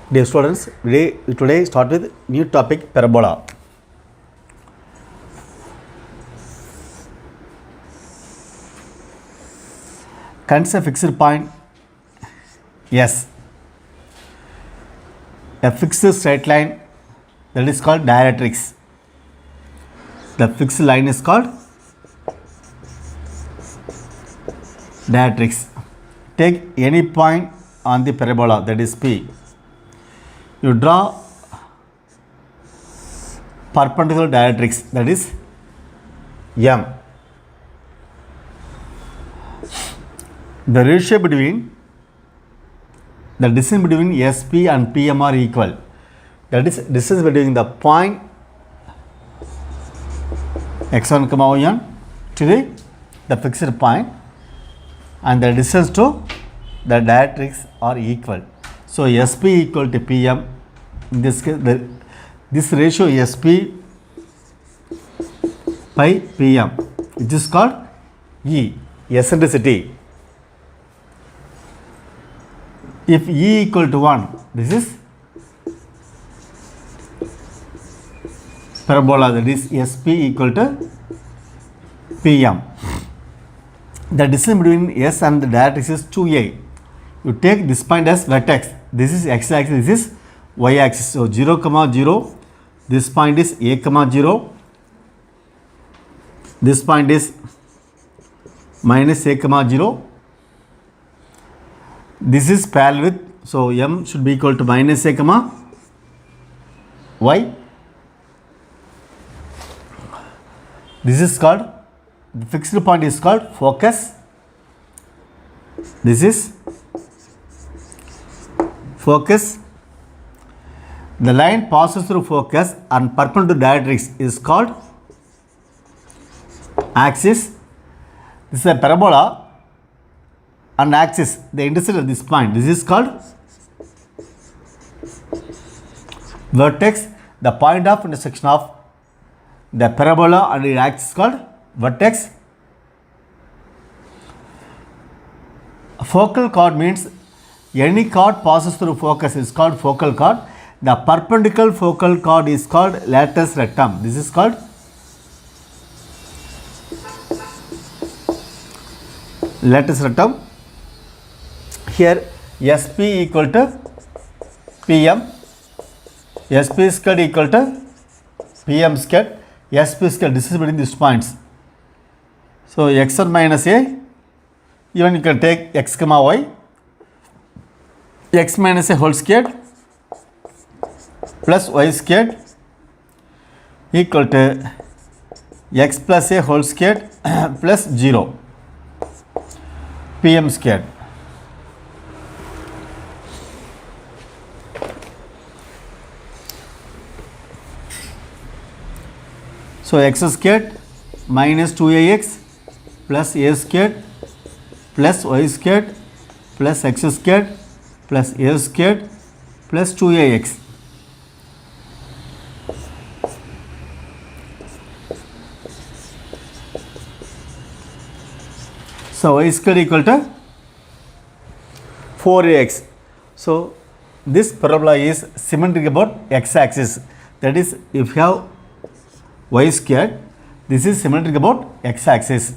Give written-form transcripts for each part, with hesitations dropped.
Dear students, today start with new topic parabola. Consider fixed point S. A fixed straight line that is called directrix. The fixed line is called directrix. Take any point on the parabola, that is P. You draw perpendicular directrix, that is M. The ratio between the distance between SP and PM are equal. That is distance between the point x1, y1 to the fixed point, and the distance to the directrix are equal. So SP equal to PM. In this case, this ratio SP by PM, which is called E, eccentricity. If E equal to 1, this is parabola, that is SP equal to PM. The distance between S and the directrix is 2A. You take this point as vertex. This is x-axis, this is y-axis. So 0, 0. This point is A, 0. This point is minus A, 0. This is parallel with, so M should be equal to minus A, y. This is called, the fixed point is called focus. This is focus. The line passes through focus and perpendicular directrix is called axis. This is a parabola and axis, they intersect at this point. This is called vertex. The point of intersection of the parabola and the axis is called vertex. A focal chord means any chord passes through focus is called focal chord. The perpendicular focal chord is called latus rectum. This is called latus rectum. Here SP equal to PM, SP squared equal to PM squared, SP squared, this is between these points. So x1 minus A, even you can take x, y, x minus A whole squared plus y squared equal to x plus A whole squared plus 0, PM squared. So x squared minus 2ax plus a squared plus y squared plus x squared plus a squared plus 2ax. So y squared equal to 4ax. So this parabola is symmetric about x-axis. That is, if you have y squared, this is symmetric about x-axis.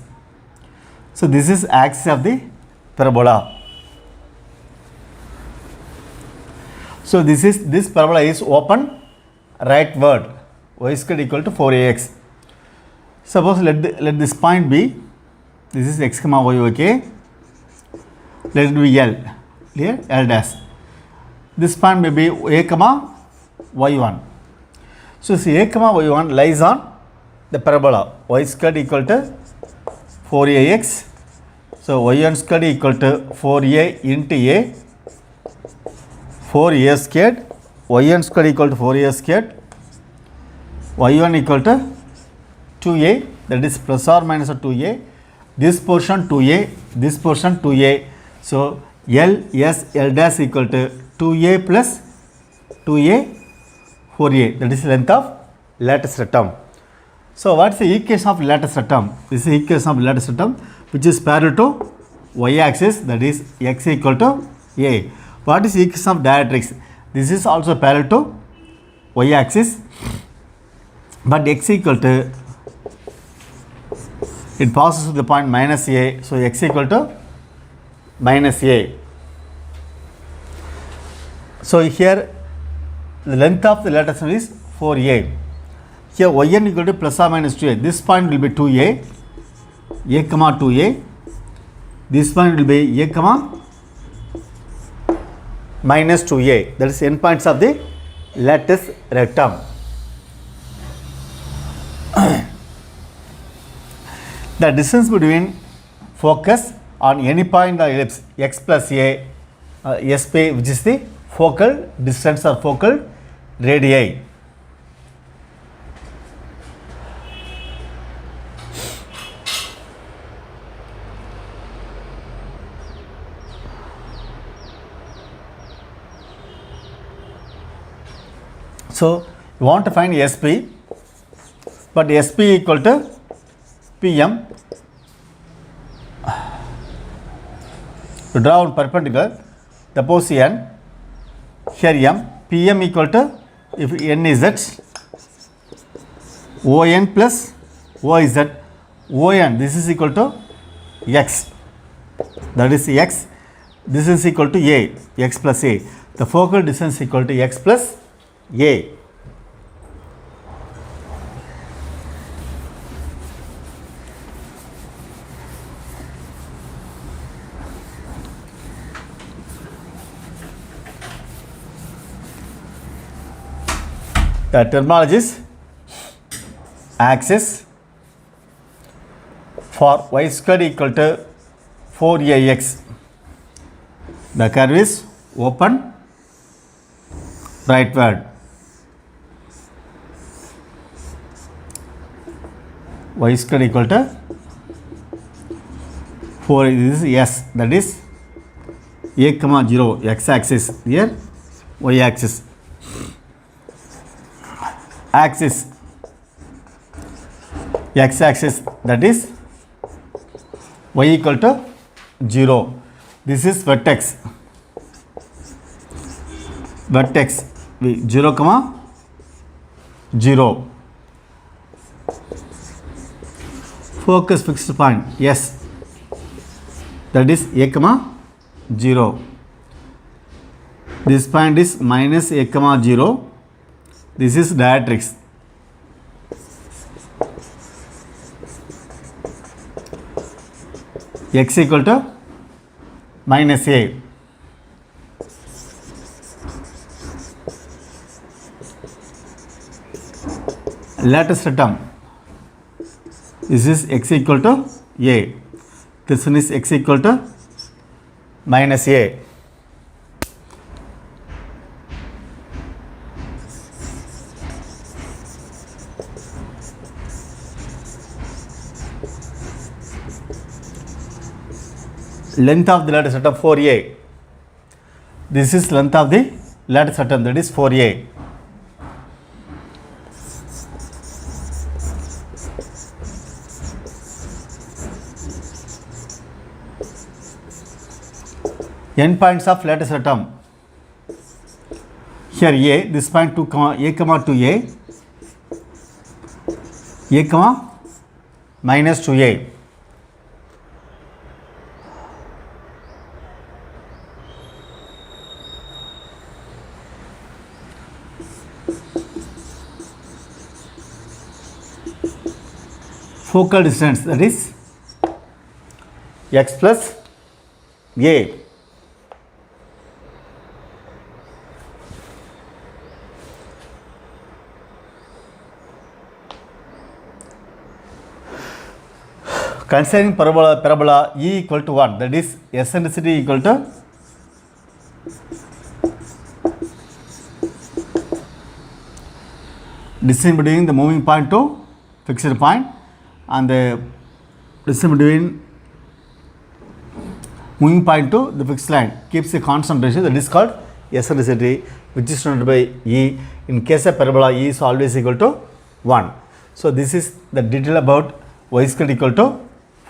So this is axis of the parabola. So this parabola is open rightward, y squared equal to 4ax. Suppose let this point be, this is x, y, okay. Let it be L, here L dash. This point may be a, y1. So see a, y1 lies on the parabola, y squared equal to 4ax. So y1 squared equal to 4a into a, 4a squared, y1 squared equal to 4a squared, y1 equal to 2a, that is plus or minus of 2a, this portion 2a, this portion 2a. So L dash equal to 2a plus 2a 4a, that is length of latus rectum. So what is the equation of latus rectum? This is the equation of latus rectum, which is parallel to y axis, that is x equal to a. What is equation of directrix? This is also parallel to y axis, but x equal to, it passes to the point minus a, so x equal to minus a. So here the length of the lattice is 4a. Here yn equal to plus or minus 2a. This point will be 2a, a comma 2a. This point will be a comma minus 2a. That is endpoints of the lattice rectum. The distance between focus on any point in the ellipse x plus a, sp, which is the focal distance or focal radii. So you want to find sp, but sp equal to pm. To draw one perpendicular, suppose n, here m, pm equal to, if n is z, on plus oz, on, this is equal to x, that is x, this is equal to a, x plus a. The focal distance equal to x plus a. The terminology is axis for y squared equal to 4ax. The curve is open rightward. Y squared equal to 4, this is s, that is a comma 0, x axis, here y axis. Axis, x axis, that is y equal to 0. This is vertex, 0 comma 0. Focus fixed point S, that is a comma 0. This point is minus a comma 0. This is directrix. X equal to minus a. Lattice rectum. This is x equal to a. This one is x equal to minus a. Length of the lattice rectum 4a. This is length of the lattice rectum, that is 4a. Endpoints of lattice rectum. Here a, this point 2 comma a comma 2a, a comma minus 2a. Focal distance, that is x plus a. Considering parabola E equal to 1, that is eccentricity equal to distance between the moving point to fixed point, and the distance between moving point to the fixed line keeps a constant ratio, that is called eccentricity, which is denoted by E. In case of parabola, E is always equal to 1. So this is the detail about y squared equal to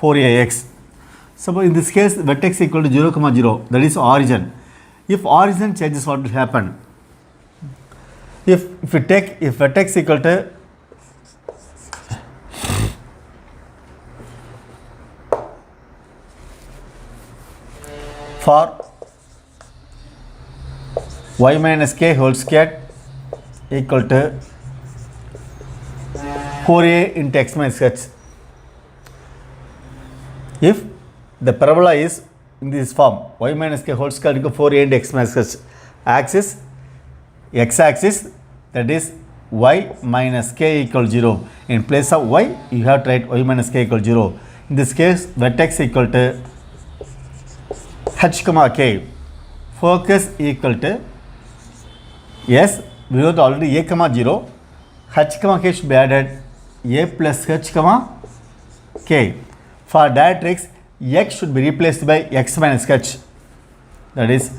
4ax. Suppose in this case vertex equal to 0 comma 0, that is origin. If origin changes, what will happen? if we take if vertex equal to for y minus k whole squared equal to 4a into x minus h. If the parabola is in this form, y minus k whole squared equal to 4a into x minus h, axis x axis, that is y minus k equal 0. In place of y, you have to write y minus k equal 0. In this case, vertex equal to h comma k, focus equal to, yes, we know already a comma 0, h comma k should be added, a plus h comma k. For directrix, x should be replaced by x minus h, that is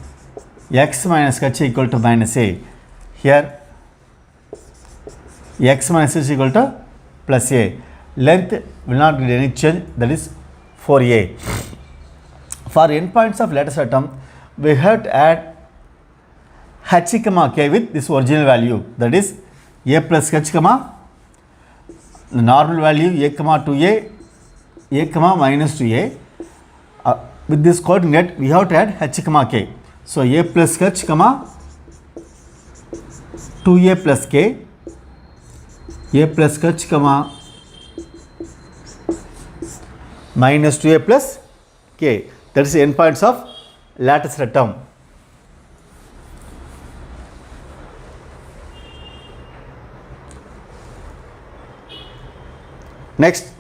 x minus h equal to minus a. Here x minus h equal to plus a. Length will not get any change, that is 4a. For endpoints of lattice atom, we have to add h comma k with this original value, that is a plus h comma the normal value a comma 2a, a comma minus 2a. With this coordinate, we have to add h comma k. So a plus h comma 2a plus k, a plus h comma minus 2a plus k. That is the endpoints of lattice atom. Next,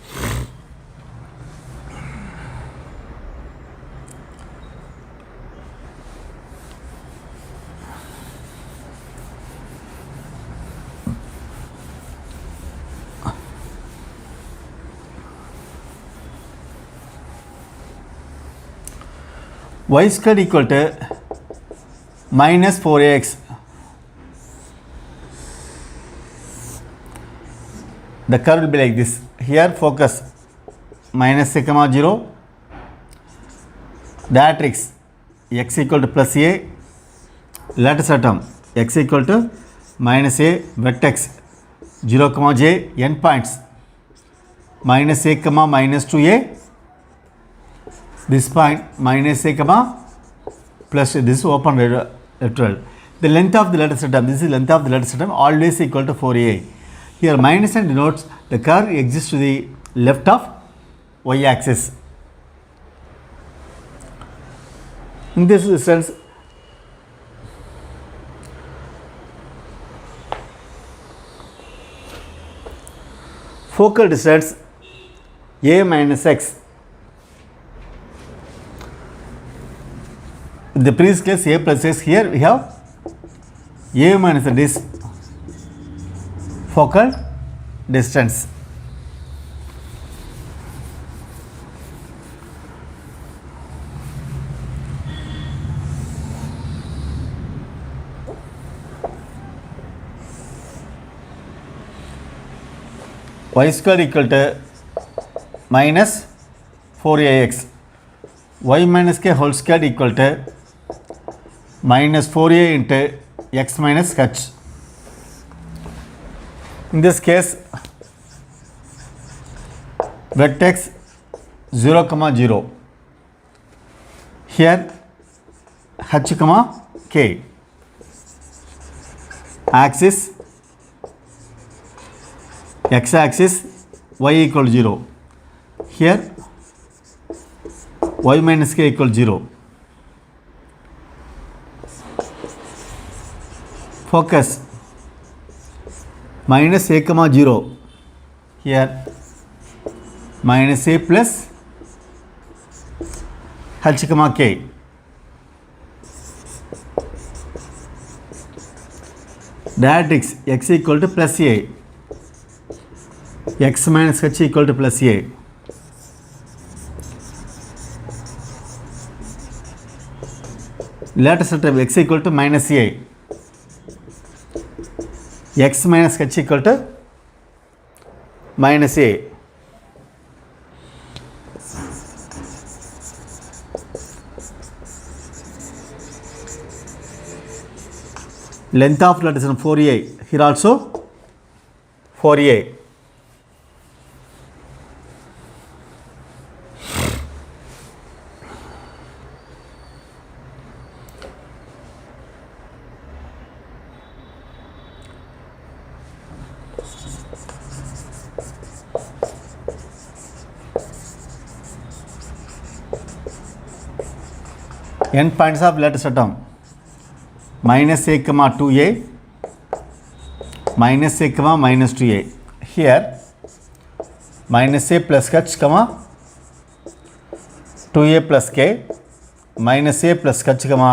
y squared equal to minus 4ax. The curve will be like this. Here focus minus a comma 0, directrix x equal to plus a, lattice atom x equal to minus a, vertex 0 comma j, endpoints minus a comma minus 2a, this point minus a comma plus this is open lateral. The length of the lattice atom, this is length of the lattice atom, always equal to 4a. Here minus sign denotes the curve exists to the left of y axis. In this sense, focal distance a minus x. In the previous case a plus x, here we have a minus this focal distance. Y square equal to minus 4ax, y minus k whole square equal to minus 4a into x minus h. In this case, vertex 0 comma 0, here h comma k, axis x axis y equal to 0, here y minus k equal to 0, focus minus a comma 0, here minus a plus h comma k, directrix x equal to plus a, x minus h equal to plus a, lattice atom x equal to minus a, x minus h equal to minus a. Length of lattice atom 4a, here also 4a. N points of lattice atom minus a comma 2a minus a comma minus 2a. Here minus a plus h comma 2a plus k minus a plus h comma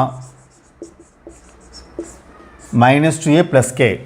minus 2a plus k.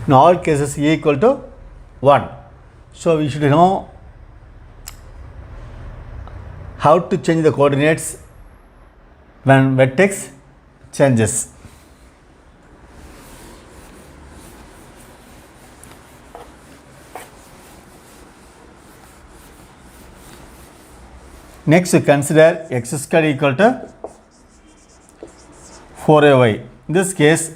In all cases a equal to 1. So we should know how to change the coordinates when vertex changes. Next we consider x square equal to 4ay. In this case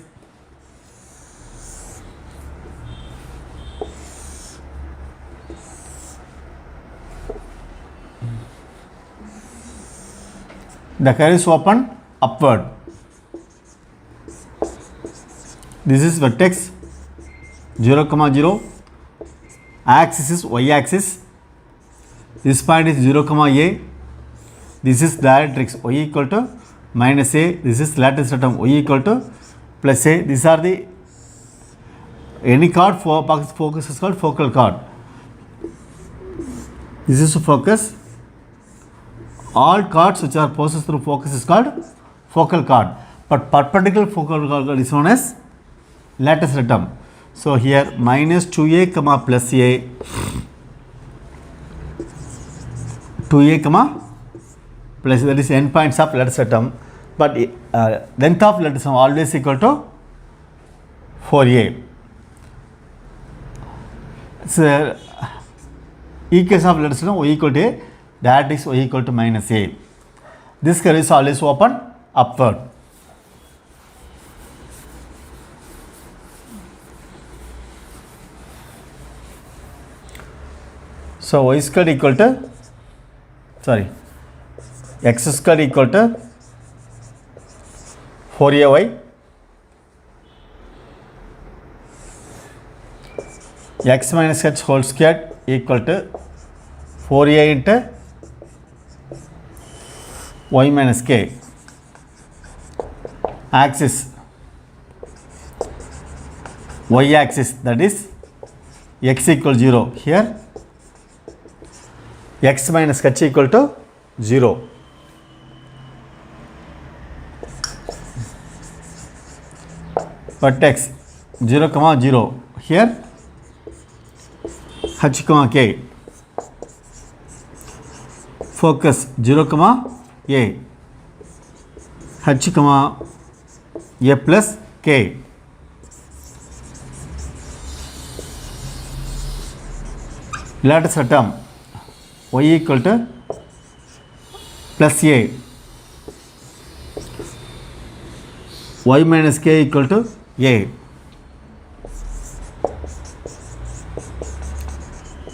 the curve is open upward. This is vertex 0, 0. Axis is y axis. This point is 0, a. This is directrix y equal to minus a. This is lattice atom y equal to plus a. These are the any chord for focus is called focal chord. This is focus. All chords which are processed through focus is called focal chord, but perpendicular focal chord is known as lattice atom. So here minus 2a comma plus a, 2a comma plus, that is n points of lattice atom, but length of lattice atom always equal to 4a. So equation of lattice atom y equal to a, that is y equal to minus a. This curve is always open upward. So y squared equal to, x squared equal to 4ay, x minus h whole squared equal to 4a into y minus k. Axis y axis, that is x equal 0. Here x minus h equal to 0. Vertex 0, 0. Here h, k. Focus 0, a. h, a plus k. Lattice atom y equal to plus a, y minus k equal to a.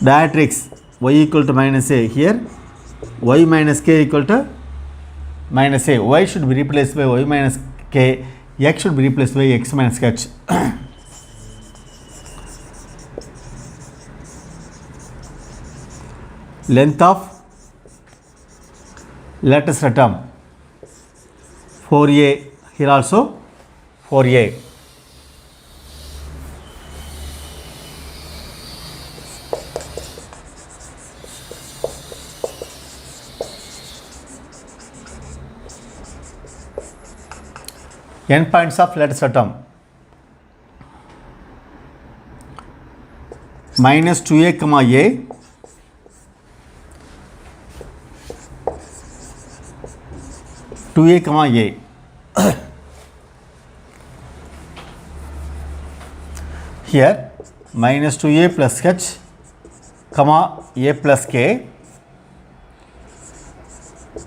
Directrix y equal to minus a. Here y minus k equal to minus a. Y should be replaced by y minus k. X should be replaced by x minus h. Length of lattice atom 4a. Here also 4a. N points of lattice atom. minus 2a comma a, comma a. Here minus 2a plus h comma a plus k,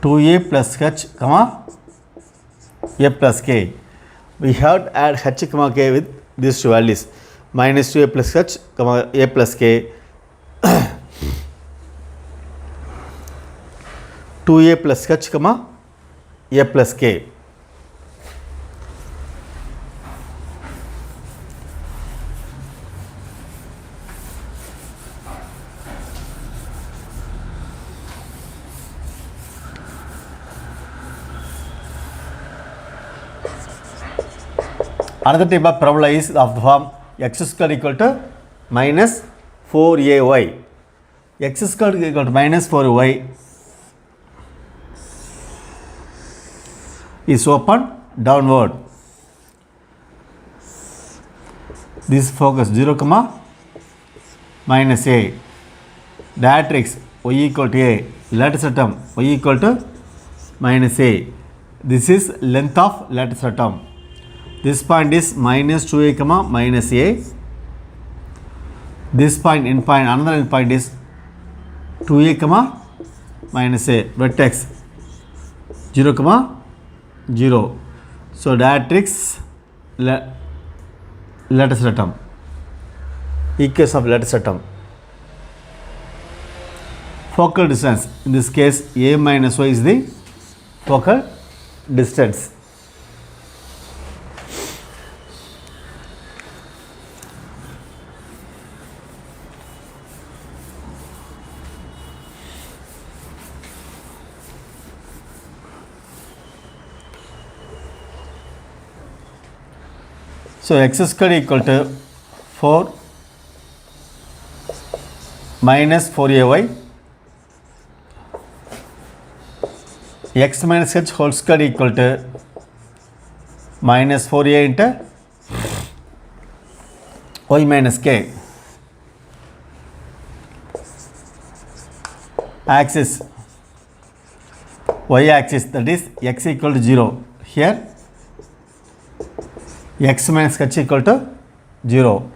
2a plus h comma a plus k. We have to add h comma k with these two values, minus 2a plus h comma a plus k, 2a plus h comma a plus k. Another type of parabola is of the form x square equal to minus 4ay. X square equal to minus 4y is open downward. This focus 0 comma minus a. Directrix y equal to a. Lattice atom y equal to minus a. This is length of lattice atom. This point is minus 2a comma minus a. This point in point, another end point is 2a comma minus a. Vertex 0 comma 0. So directrix lattice atom. Equation of lattice atom. Focal distance, in this case a minus y is the focal distance. So x square equal to 4 minus 4ay, x minus h whole square equal to minus 4a into y minus k. Axis y axis, that is x equal to 0. Here x minus h equal to 0.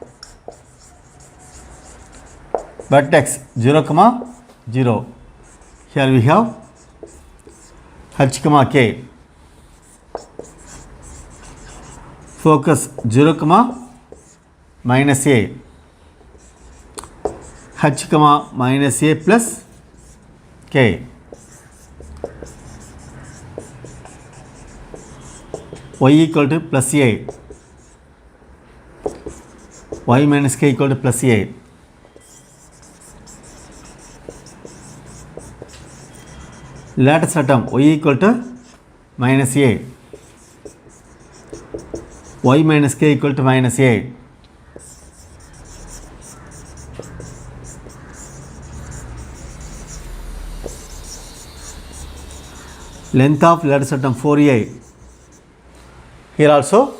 Vertex 0 comma 0. Here we have h comma k. Focus 0 comma minus a. h comma minus a plus k. Y equal to plus a. Y minus k equal to plus a. Lattice atom y equal to minus a. Y minus k equal to minus a. Length of lattice atom 4a. Here also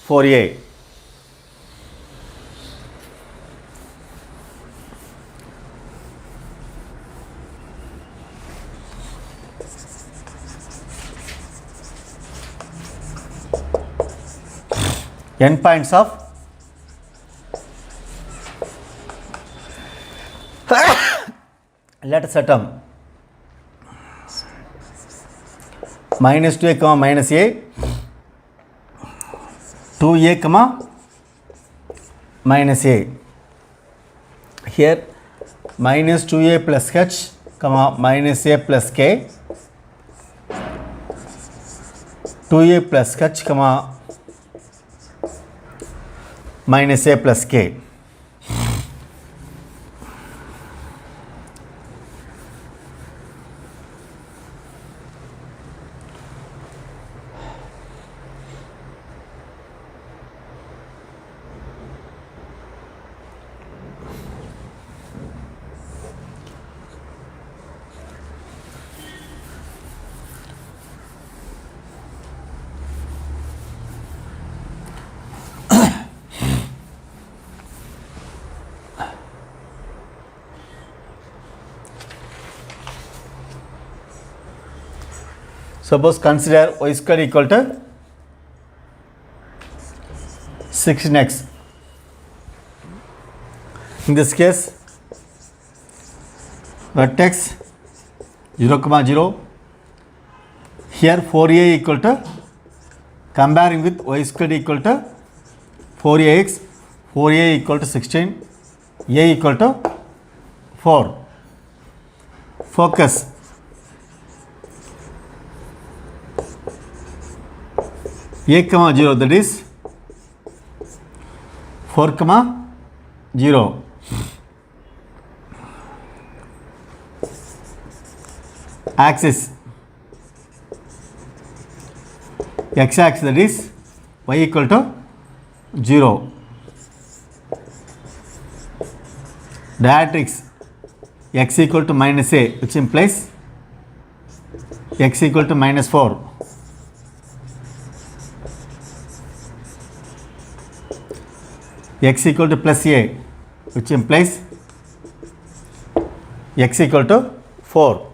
4a. Endpoints of lattice atom minus 2a comma minus a, 2a comma minus a. Here minus 2a plus h comma minus a plus k, 2a plus h comma minus a plus k. Suppose consider y square equal to 16x. In this case, vertex 0, 0. Here 4a equal to, comparing with y square equal to 4ax, 4a equal to 16, a equal to 4. Focus. A comma 0, that is 4 comma 0. Axis. X axis, that is y equal to 0. Directrix. X equal to minus a, which implies x equal to minus 4. X equal to plus a, which implies x equal to 4.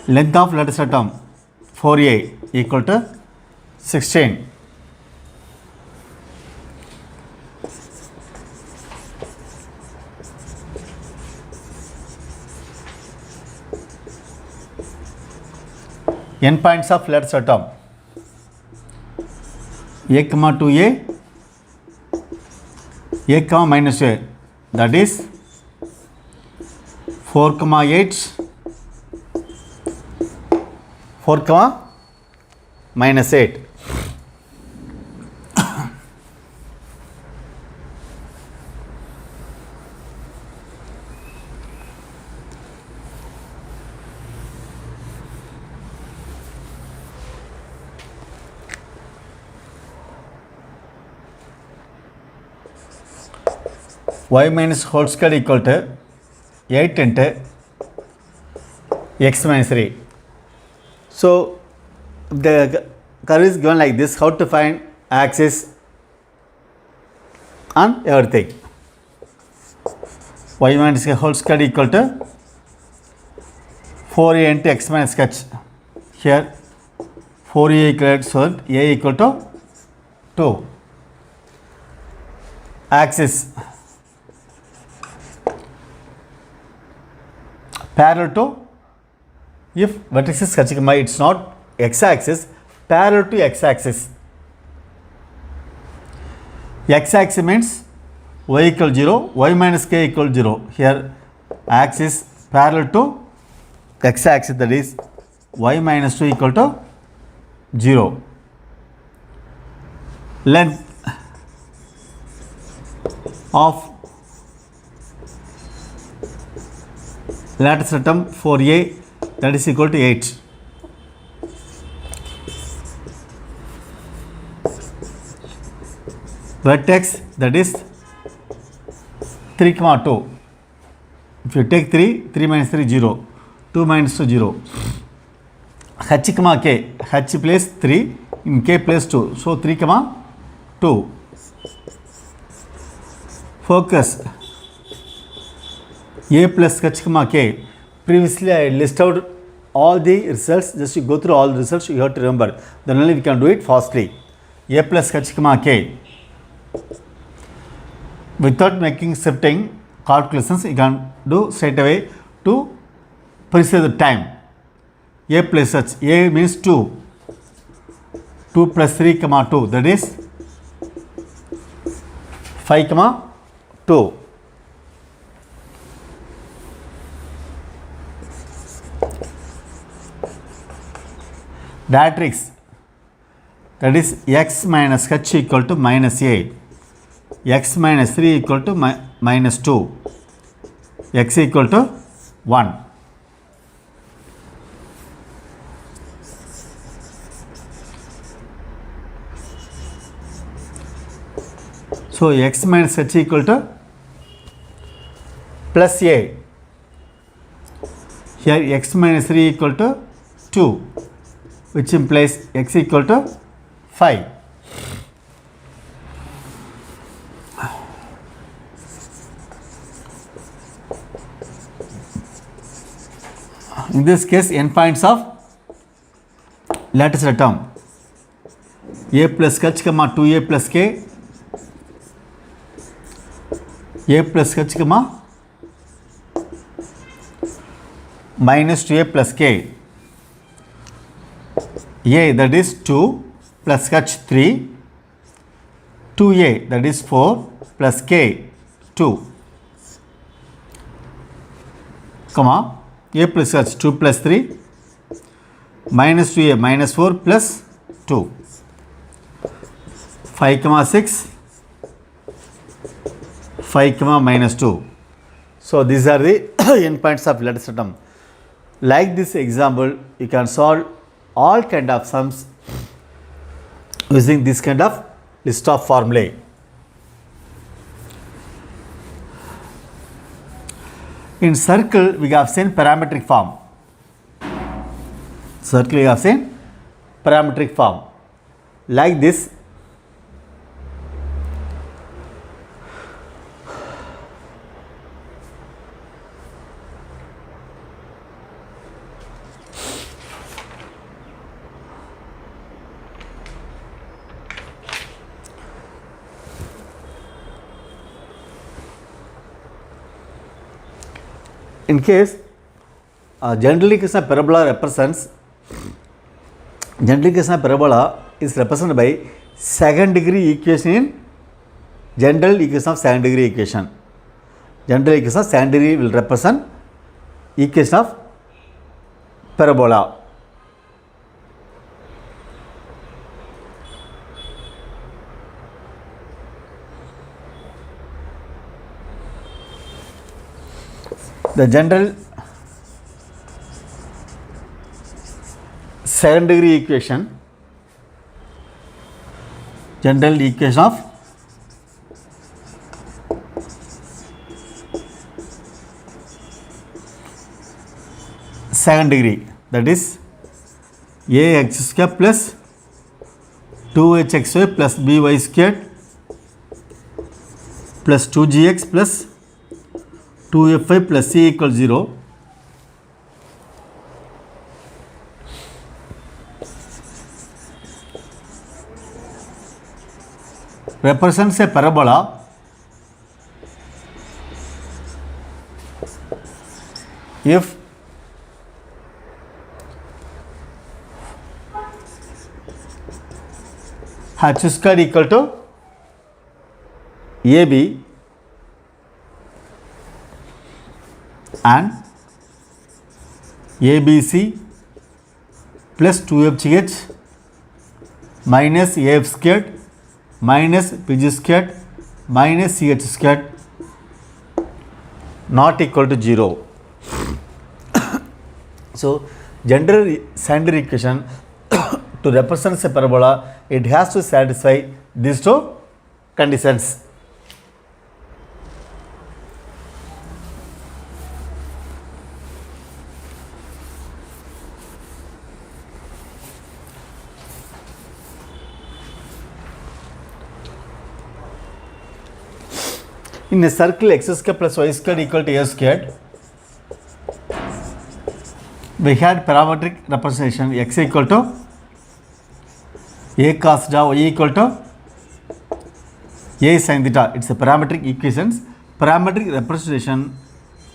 Length of lattice atom 4a equal to 16. Endpoints of lattice atom a comma 2a, a comma minus a, that is 4 comma 8, 4 comma minus 8. Y minus whole square equal to 8 into x minus 3. So the curve is given like this. How to find axis and everything? Y minus whole square equal to 4a into x minus sketch. Here 4a equal to, so a equal to 2. Axis parallel to, if vertex is sketching my, it's not x axis, parallel to x axis. X axis means y equal 0, y minus k equal 0. Here axis parallel to x axis, that is y minus 2 equal to 0. Length of lattice atom 4a, that is equal to 8. Vertex, that is 3 comma 2. If you take 3, 3 minus 3 0, 2 minus 2 0. H comma k, h place 3, in k place 2, so 3 comma 2. Focus a plus h comma k. Previously I list out all the results. Just you go through all the results, you have to remember, then only we can do it fastly. A plus h comma k. Without making shifting calculations, you can do straight away to precise the time. A plus h, a means 2, 2 plus 3 comma 2, that is 5 comma 2. Directrix, that is x minus h equal to minus a, x minus 3 equal to minus 2, x equal to 1. So x minus h equal to plus a. Here x minus 3 equal to 2. which implies x equal to 5. In this case, n points of lattice term a plus h comma 2a plus k, a plus h comma minus 2a plus k, a that is 2 plus h 3, 2a that is 4 plus k 2, comma a plus h 2 plus 3 minus 2a minus 4 plus 2, 5 comma 6, 5 comma minus 2. So these are the endpoints of lattice system. Like this example, you can solve all kind of sums using this kind of list of formulae. In circle, we have seen parametric form. Circle, we have seen parametric form. Like this, in case generally parabola represents, generally parabola is represented by second degree equation in general equation of second degree equation. General equation of second degree will represent equation of parabola. The general second degree equation, general equation of second degree, that is ax square plus 2hxy plus by squared plus 2gx plus 2fy plus c equals 0. Represents a parabola if h square equal to ab and ABC plus 2fgh minus af squared minus pg squared minus ch squared not equal to 0. So general secondary equation to represent a parabola, it has to satisfy these two conditions. In a circle, x square plus y square equal to a squared, we had parametric representation x equal to a cos theta, y equal to a sin theta. It's a parametric equations. Parametric representation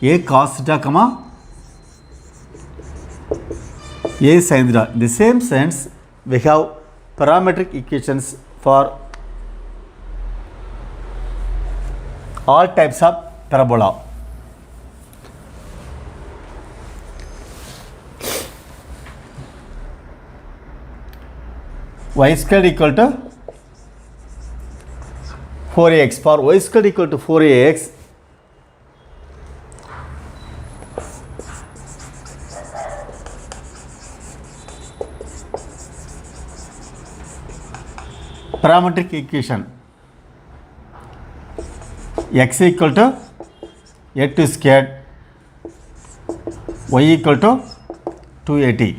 a cos theta comma a sin theta. In the same sense, we have parametric equations for all types of parabola. Y squared equal to 4ax. For y squared equal to 4ax, parametric equation x equal to a2 squared, y equal to 2at.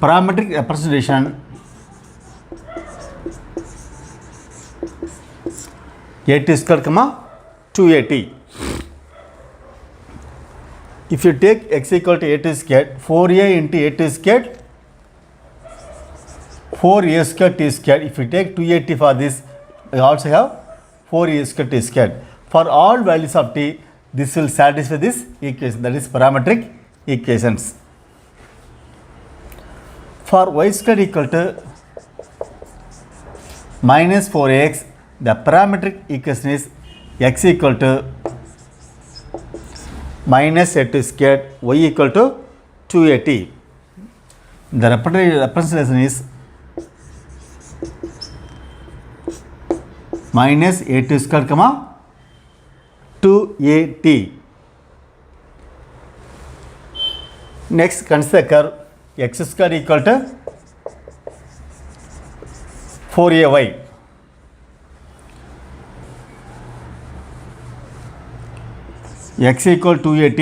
Parametric representation at squared comma 2at. If you take x equal to at squared, 4a into at squared, 4a squared t squared. If you take 2at for this, we also have 4a squared t squared. For all values of t, this will satisfy this equation, that is parametric equations. For y squared equal to minus 4ax, the parametric equation is x equal to minus at squared, y equal to 2at. The representation is minus at squared comma 2at. Next, consider the curve x squared equal to 4ay. X equal to 2at,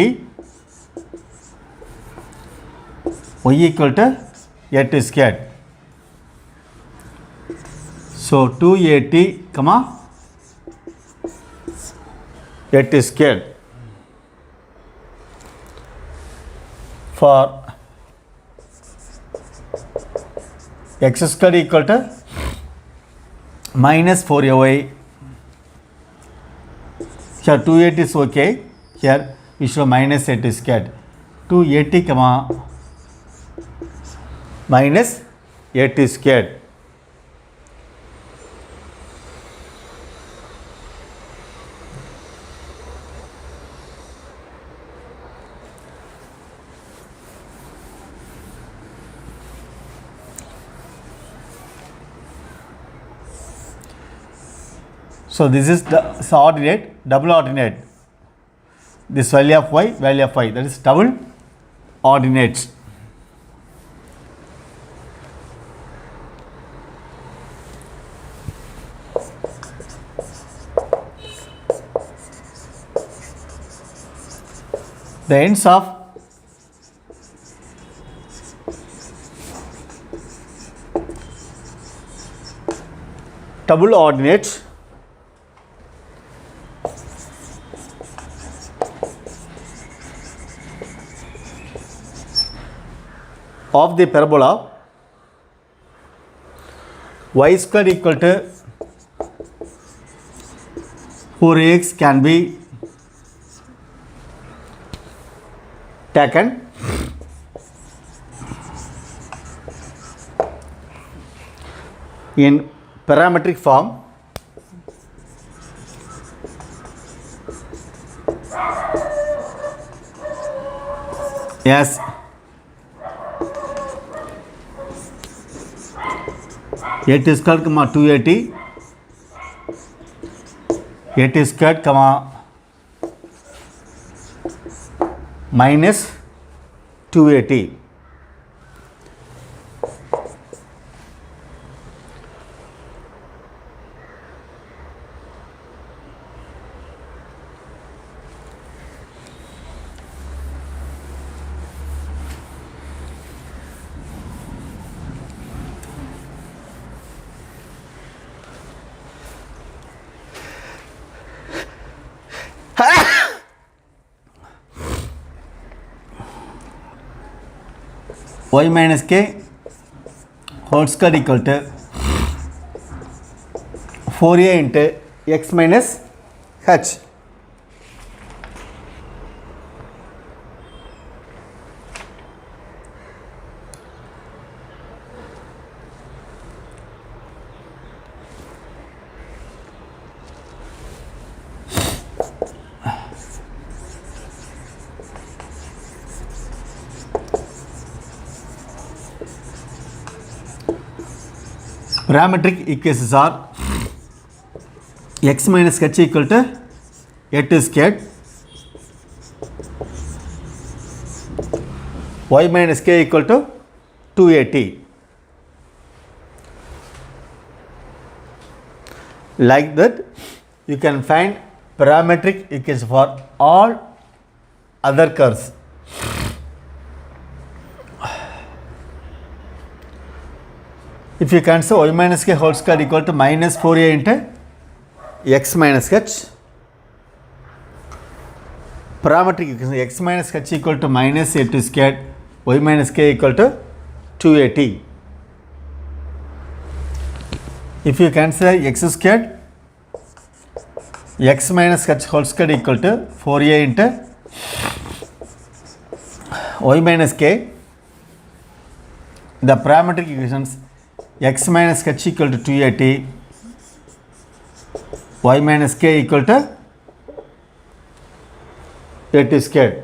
y equal to at squared. So 2at comma at squared. For x squared equal to minus 4ay. Here 2at is okay. Here we show minus at squared. 2at comma minus at squared. So this is the ordinate, double ordinate. This value of y, that is double ordinates. The ends of double ordinates of the parabola y squared equal to 4ax can be taken in parametric form as at squared comma 2at, at squared comma minus 2at. y minus k whole square equal to 4a into x minus h. Parametric equations are x minus h equal to at squared, y minus k equal to 2at. Like that, you can find parametric equation for all other curves. If you consider y minus k whole square equal to minus 4a into x minus h, parametric equation x minus h equal to minus a2 squared, y minus k equal to 2at. If you consider x squared, x minus h whole square equal to 4a into y minus k, the parametric equations x minus h equal to 2at, y minus k equal to a2 squared.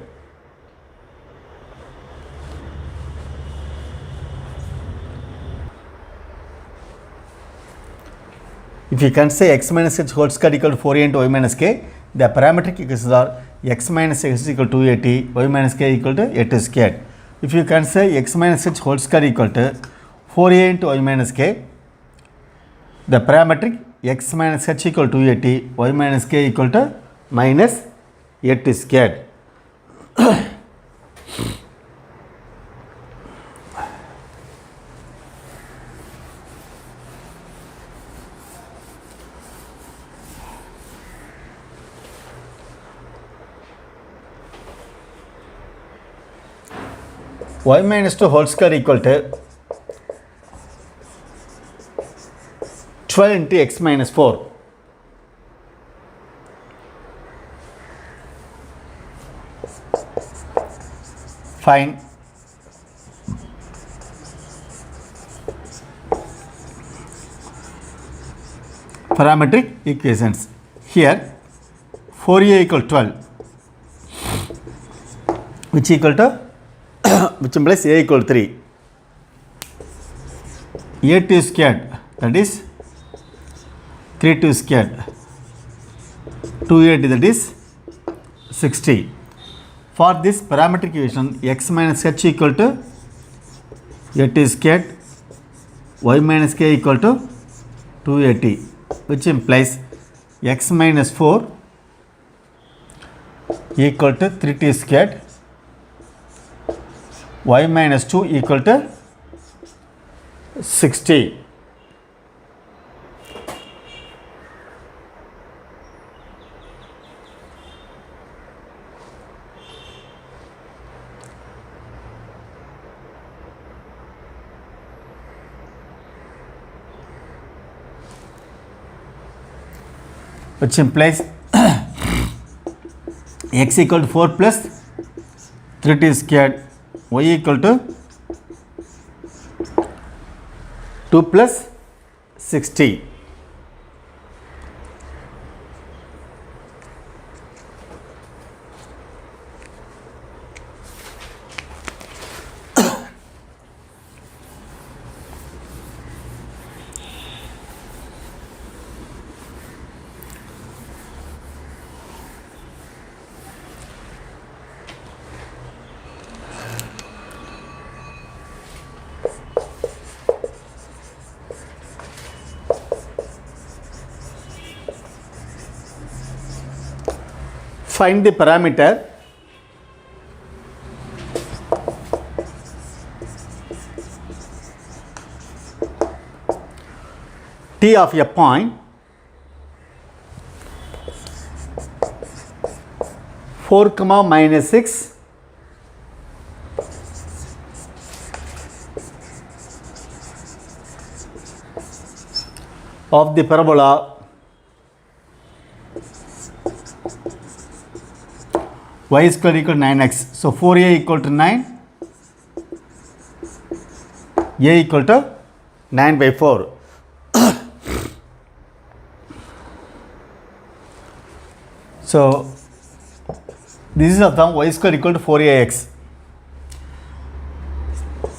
If you consider x minus h whole square equal to 4a into y minus k, the parametric equations are x minus h equal to 2at, y minus k equal to a2 squared. If you consider x minus h whole square equal to 4a into y minus k, the parametric x minus h equal to 2at, y minus k equal to minus a2 squared. Y minus 2 whole square equal to 12 into x minus 4. Find parametric equations. Here 4a equal 12, which equal to which implies a equal to 3. a2 squared, that is 3 squared, 280, that is 60. For this parametric equation, x minus h equal to a2 squared, y minus k equal to 280, which implies x minus 4 equal to 3t squared, y minus 2 equal to 60. Which implies x equal to 4 plus 3t squared, y equal to 2 plus 60. Find the parameter t of a point 4 comma minus 6 of the parabola y square equal to 9x. So 4a equal to 9, a equal to 9 by 4. So this is of the y square equal to 4ax.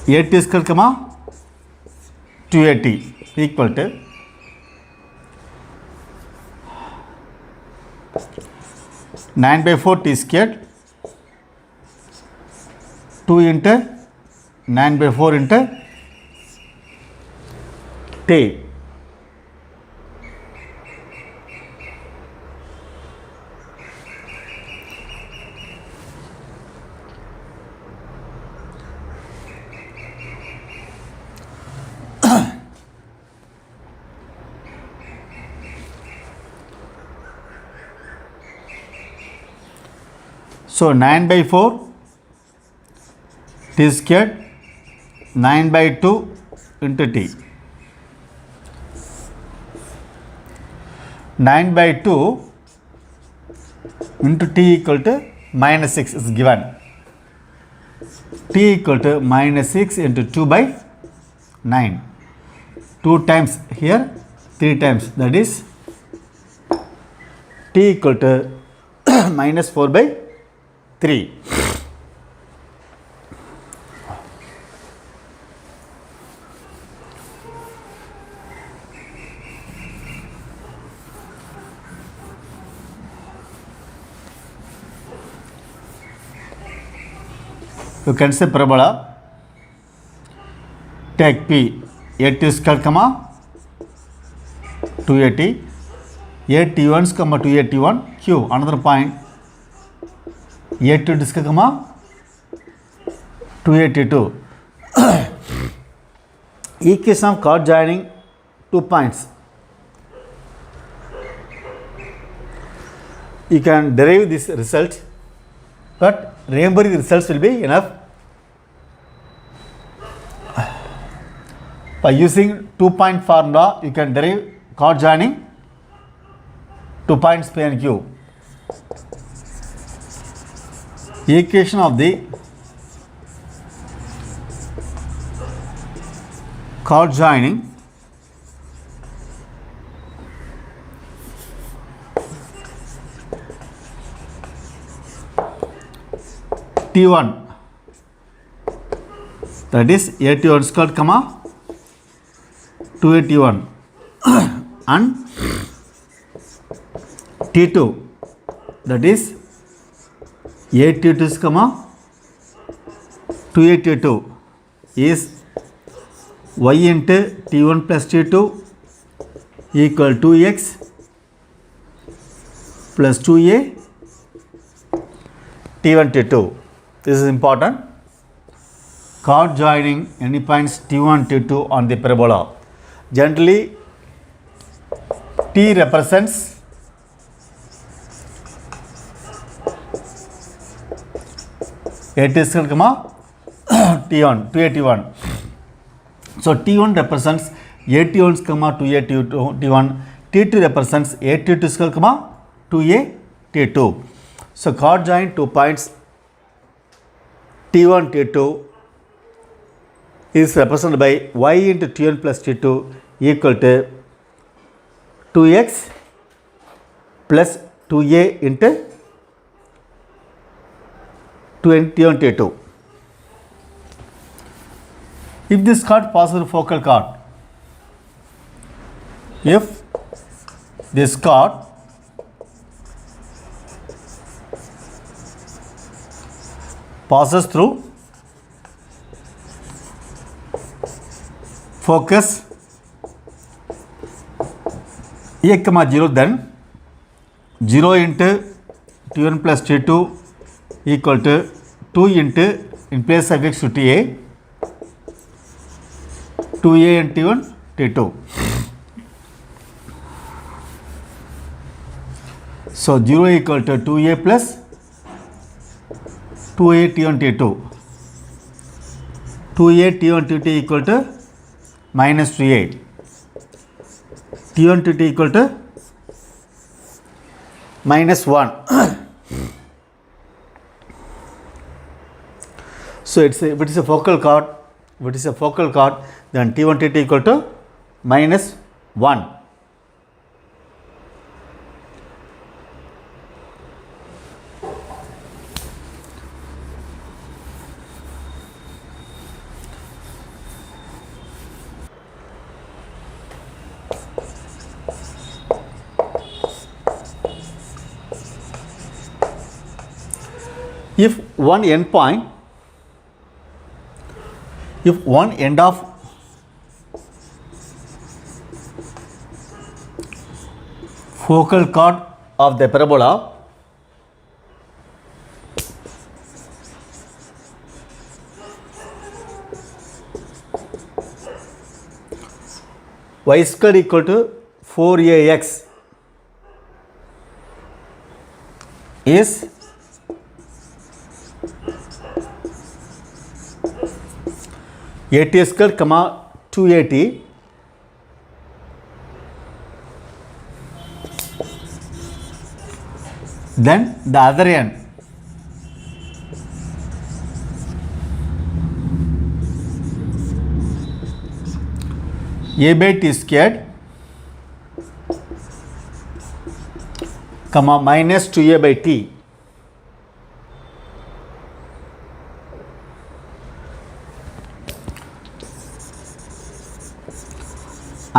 a2 square comma 2at equal to 9 by 4 t squared 2 into 9 by 4 into t. So 9 by 4 t squared 9 by 2 into t. 9 by 2 into t equal to minus 6 is given. T equal to minus 6 into 2 by 9. 2 times here, 3 times, that is t equal to minus 4 by 3. You can say parabola, take P, a2 square comma 2at, a1 comma 2at1, Q, another point, a2 square comma 2at2. Equation of chord joining 2 points. You can derive this result, but remembering the results will be enough. By using 2-point formula, you can derive chord joining 2 points P and Q. Equation of the chord joining T1, that is a2 squared comma 2at1 and T2, that is a2 comma 2at2 is y into T1 plus T2 equal to 2x plus 2a T1 T2. This is important. Chord joining any points T1 T2 on the parabola. Generally, T represents a2 square comma T1, 2at1. So T1 represents a2 comma 2at1, T2 represents a2 square comma 2at2. So chord join 2 points T1 T2 is represented by y into T1 plus T2 equal to 2x plus 2a into T1 T2. If this chord passes through focal chord, if this chord passes through focus a comma 0, then 0 into T1 plus T2 equal to 2 into, in place of x to Ta, 2a and T1 T2. So 0 equal to 2a plus 2a T1 T2. 2a T1 T2 equal to minus 2a. T1 T2 equal to minus 1. So if it is a focal chord, then T1 T2 equal to minus 1. If one end of focal chord of the parabola y squared equal to 4ax is 80 squared comma 280 then the other end a by t squared comma minus 2a by t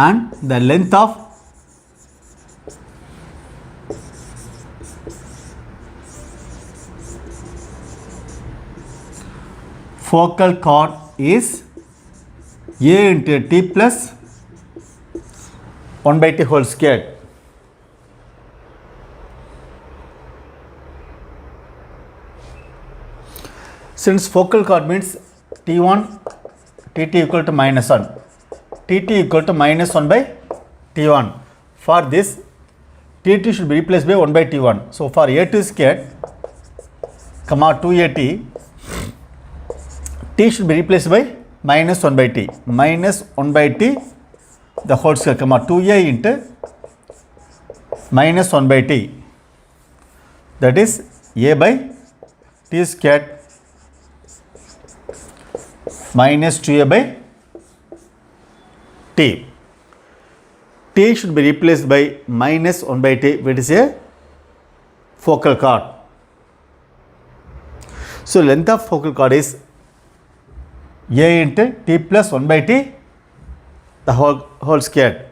and the length of focal chord is a into t plus 1 by t whole squared. Since focal chord means t1 tt equal to minus 1, tt equal to minus 1 by t1. For this, tt should be replaced by 1 by t1. So for a2 squared comma 2at, t should be replaced by minus 1 by t, minus 1 by t the whole square comma 2a into minus 1 by t, that is a by t squared minus 2a by t. T should be replaced by minus 1 by t, which is a focal chord. So length of focal chord is a into t plus 1 by t the whole squared.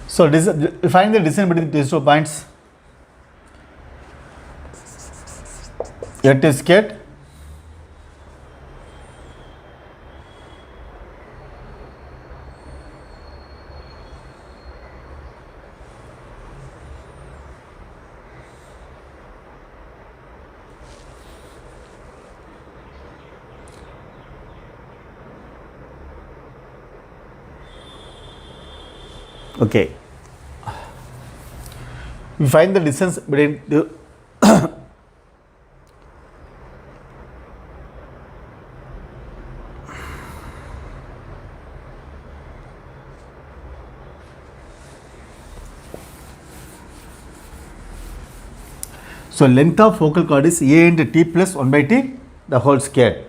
So find the distance between these 2 points. A2 squared okay. We find the distance between the so length of focal chord is a into t plus 1 by t the whole square.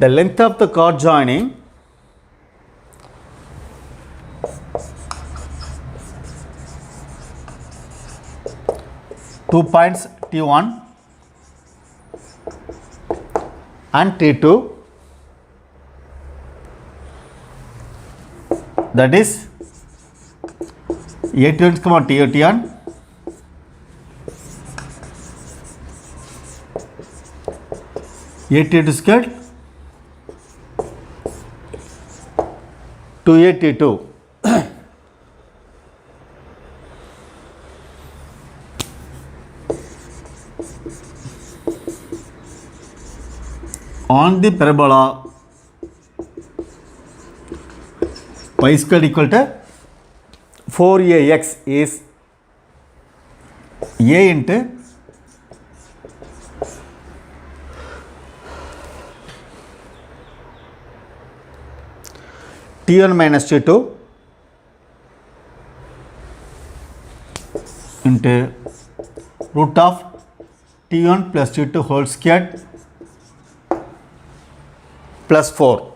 The length of the chord joining two points T1 and T2, that is A21 comma T81 A22 squared 2A T2. On the parabola y squared equal to 4ax is a into T1 minus T2 into root of T1 plus T2 whole squared plus 4.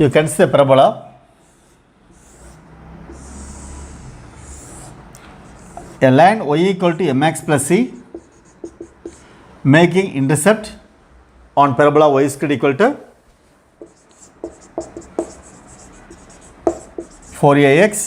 You can see the parabola. A line y equal to mx plus c making intercept on parabola y squared equal to 4ax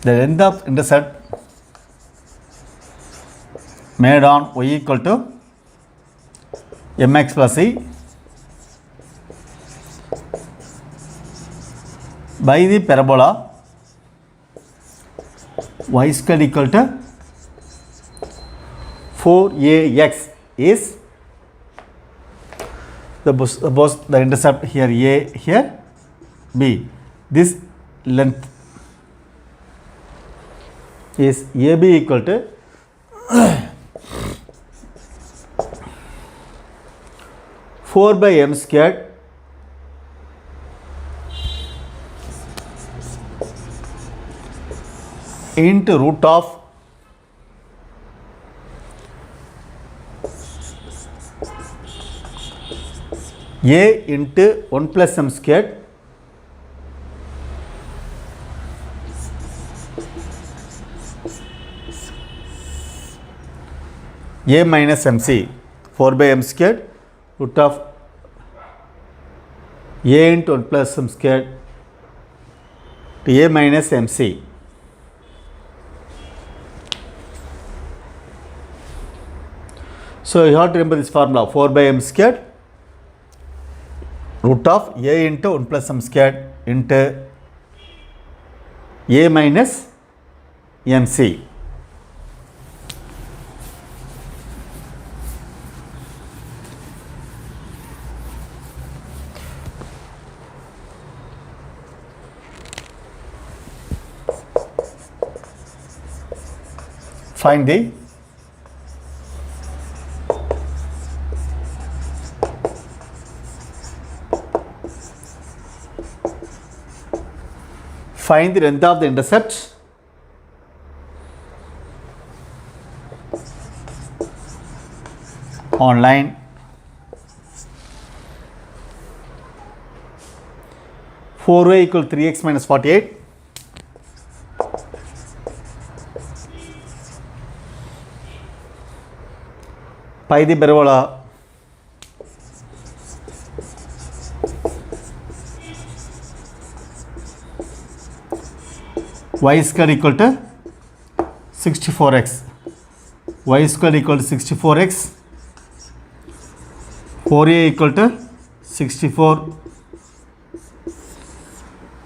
the length of intercept made on y equal to mx plus c by the parabola y squared equal to 4ax is suppose the intercept here a, here b. This length is AB equal to 4 by m squared into root of a into 1 plus m squared a minus mc. 4 by m squared root of a into 1 plus m squared to a minus mc. So you have to remember this formula, 4 by m squared root of a into 1 plus m squared into a minus mc. Find the length of the intercept on line four y equal 3x minus 48 by the parabola y squared equal to 64x. Y squared equal to 64x. 4a equal to 64.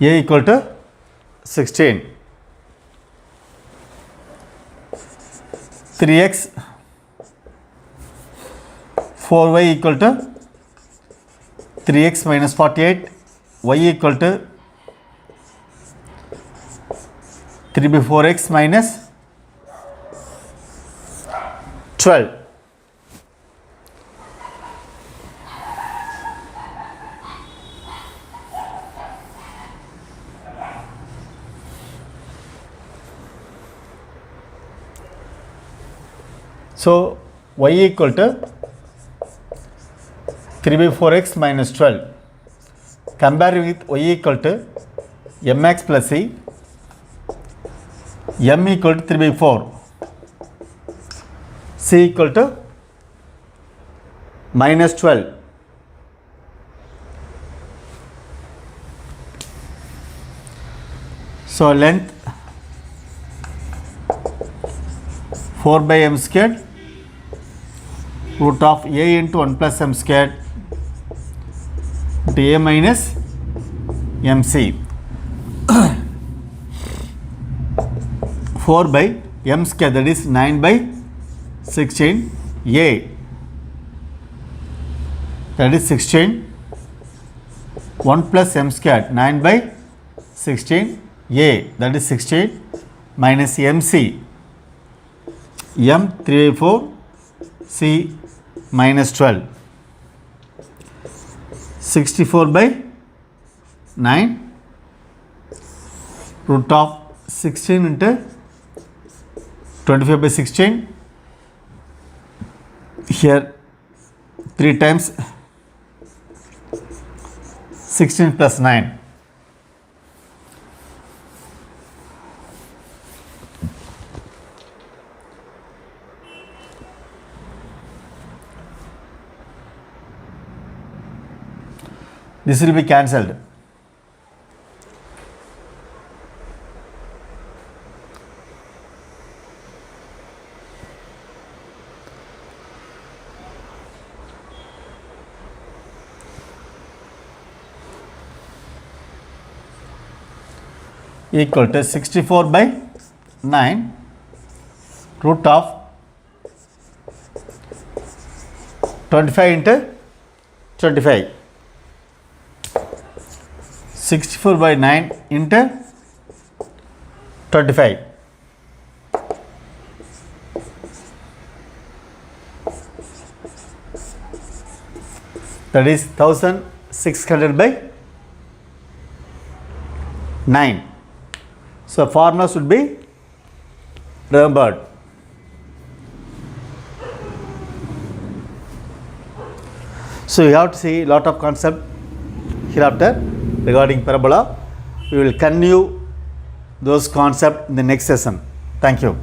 A equal to 16. 3x 4y equal to 3x minus 48. Y equal to 3 by 4x minus 12. So y equal to 3 by 4x minus 12. Compare with y equal to mx plus c. M equal to 3 by 4. C equal to minus 12. So length 4 by m squared root of a into 1 plus m squared into a minus mc. 4 by m square, that is 9 by 16, a, that is 16, 1 plus m square, 9 by 16, a, that is 16, minus mc, m 3/4 c minus 12. 64/9 root of 16 into 25/16. Here 3 times 16 plus 9. This will be cancelled. Equal to 64/9 root of 25 into 25. 64/9 into 25. That is 1600/9. So formula should be remembered. So you have to see a lot of concept hereafter regarding parabola. We will continue those concepts in the next session. Thank you.